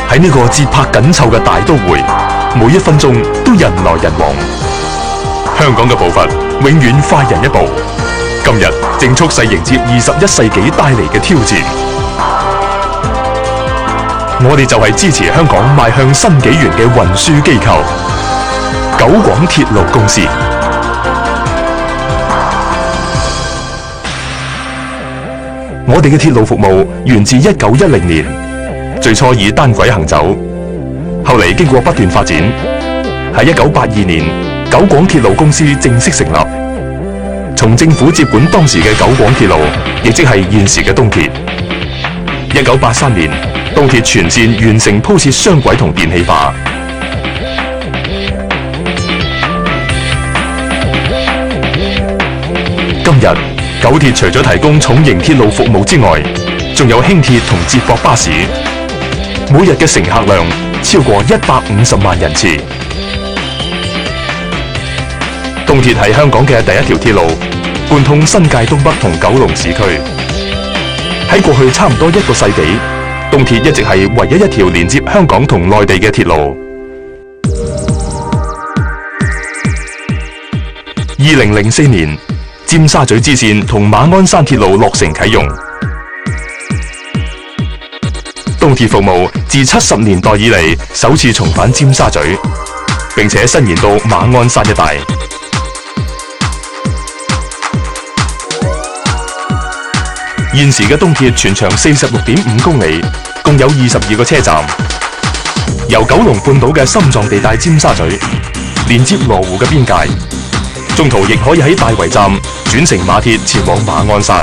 喺呢個節拍緊湊嘅大都會，每一分鐘都人來人往。香港嘅步伐永遠快人一步。今日正蓄勢迎接21世紀帶嚟嘅挑戰。我哋就係支持香港邁向新紀元嘅運輸機構——九廣鐵路公司。我哋嘅鐵路服務源自1910年，最初以單軌行走，後嚟經過不斷發展，喺1982年，九廣鐵路公司正式成立，從政府接管當時嘅九廣鐵路，亦即係現時嘅東鐵。1983年，東鐵全線完成鋪設雙軌同電氣化。今日，九鐵除咗提供重型鐵路服務之外，仲有輕鐵同接駁巴士，每日嘅乘客量超過150萬人次。東鐵係香港嘅第一條鐵路，貫通新界東北同九龍市區。喺過去差唔多1個世紀，東鐵一直係唯一一條連接香港同內地嘅鐵路。2004年，尖沙咀支線同馬鞍山鐵路落成啟用。東鐵服務自70年代以嚟首次重返尖沙咀，並且伸延到馬鞍山一帶。現時嘅東鐵全長46.5公里，共有22個車站，由九龍半島嘅心臟地帶尖沙咀連接羅湖嘅邊界，中途亦可以喺大圍站轉乘馬鐵前往馬鞍山。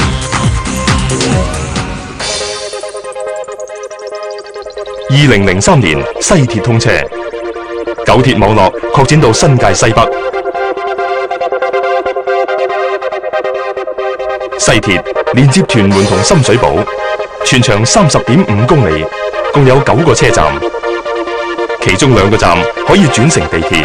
2003年西鐵通車，九鐵網絡擴展到新界西北。西鐵連接屯門同深水埗，全長30.5公里，共有9個車站，其中2個站可以轉乘地鐵。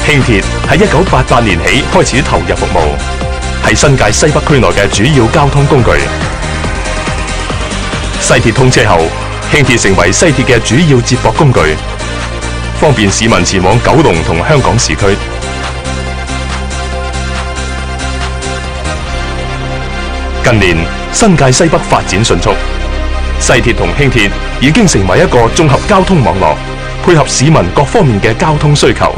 輕鐵喺1988年起開始投入服務，係新界西北區內嘅主要交通工具。西鐵通車後，輕鐵成為西鐵嘅主要接駁工具，方便市民前往九龍同香港市區。近年，新界西北發展迅速，西鐵同輕鐵已經成為一個綜合交通網絡，配合市民各方面嘅交通需求。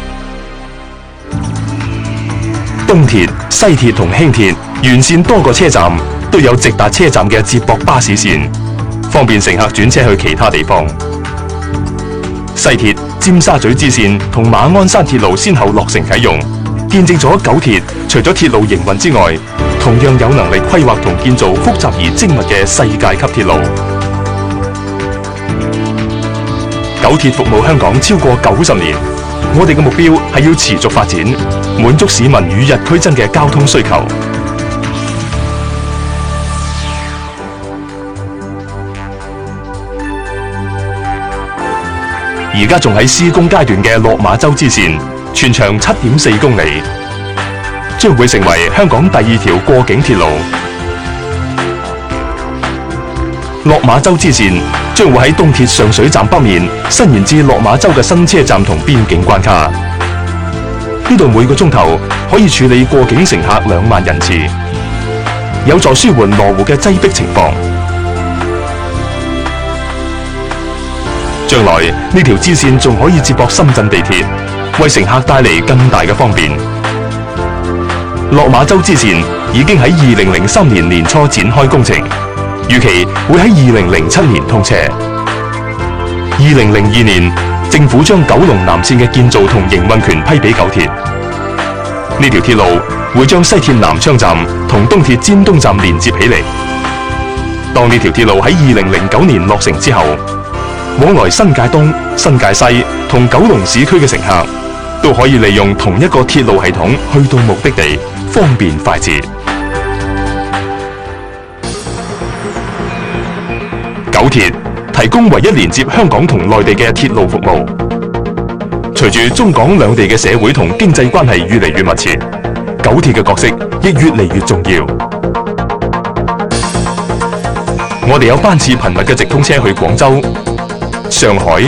東鐵、西鐵同輕鐵沿線多個車站都有直達車站嘅接駁巴士線，方便乘客轉車去其他地方。西鐵尖沙咀支線同馬鞍山鐵路先後落成啟用，見證咗九鐵除咗鐵路營運之外，同樣有能力規劃同建造複雜而精密嘅世界級鐵路。九鐵服務香港超過90年，我哋嘅目標係要持續發展，滿足市民與日俱增嘅交通需求。而家仲喺施工階段嘅落馬洲支線，全長7.4公里，將會成為香港第2條過境鐵路。落馬洲支線將會喺東鐵上水站北面伸延至落馬洲嘅新車站同邊境關卡。呢度每個鐘頭可以處理過境乘客2萬人次，有助舒緩羅湖嘅擠迫情況。將來呢條支線仲可以接駁深圳地鐵，為乘客帶嚟更大嘅方便。落馬洲支線已經喺2003年年初展開工程，預期會喺2007年通車。2002年，政府將九龍南線嘅建造同營運權批俾九鐵。呢條鐵路會將西鐵南昌站同東鐵尖東站連接起嚟。當呢條鐵路喺2009年落成之後，往來新界東、新界西同九龍市區嘅乘客都可以利用同一個鐵路系統去到目的地，方便快捷。九鐵提供唯一連接香港同內地嘅鐵路服務。隨住中港兩地嘅社會同經濟關係越嚟越密切，九鐵嘅角色亦越嚟越重要。我哋有班次頻密嘅直通車去廣州、上海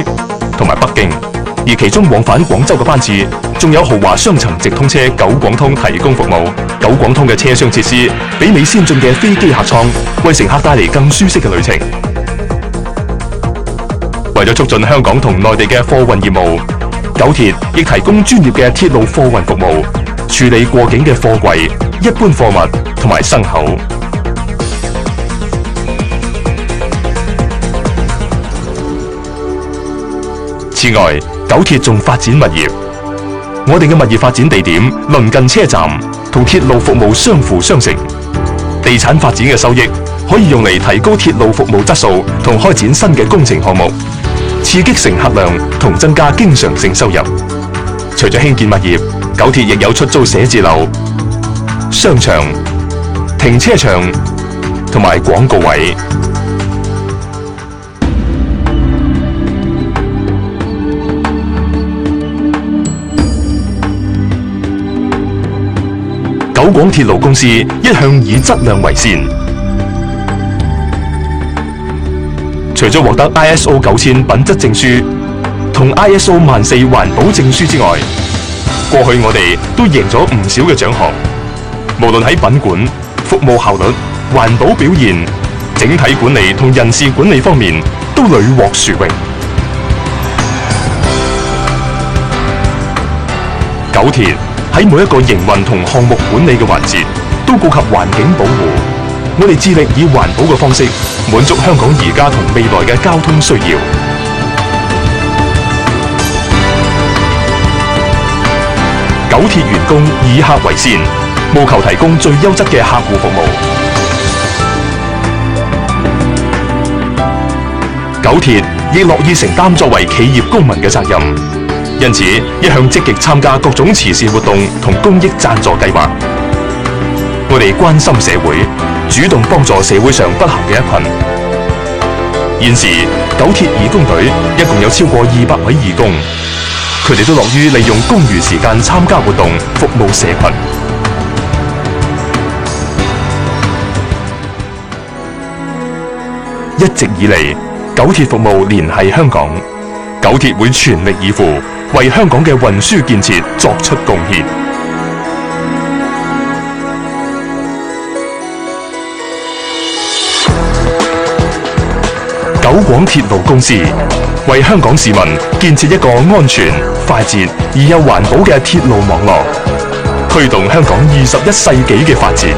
同埋北京，而其中往返廣州嘅班次，仲有豪華雙層直通車九廣通提供服務。九廣通嘅車廂設施媲美先進嘅飛機客艙，為乘客帶嚟更舒適嘅旅程。為咗促進香港同內地嘅貨運業務，九鐵亦提供專業嘅鐵路貨運服務，處理過境嘅貨櫃、一般貨物同埋牲口。此外，九鐵仲發展物業。我哋嘅物業發展地點鄰近車站，同鐵路服務相輔相成。地產發展嘅收益可以用嚟提高鐵路服務質素同開展新嘅工程項目，刺激乘客量同增加經常性收入。除咗興建物業，九鐵亦有出租寫字樓、商場、停車場同埋廣告位。九廣鐵路公司一向以質量為先，除咗獲得 ISO 9000品質證書同 ISO 14000環保證書之外，過去我哋都贏咗唔少嘅獎項，無論喺品管、服務效率、環保表現、整體管理同人事管理方面，都屢獲殊榮。九鐵喺每一個營運同項目管理嘅環節，都顧及環境保護。我哋致力以環保嘅方式，滿足香港而家同未來嘅交通需要。九鐵員工以客為先，務求提供最優質嘅客戶服務。九鐵亦樂意承擔作為企業公民嘅責任。因此，一向積極參加各種慈善活動同公益贊助計劃。我哋關心社會，主動幫助社會上不幸嘅一群。現時，九鐵義工隊一共有超過200位義工，佢哋都樂於利用公餘時間參加活動，服務社群。一直以嚟，九鐵服務聯繫香港，九鐵會全力以赴，為香港嘅運輸建設作出貢獻。九廣鐵路公司為香港市民建設一個安全、快捷而又環保嘅鐵路網絡，推動香港21世紀嘅發展。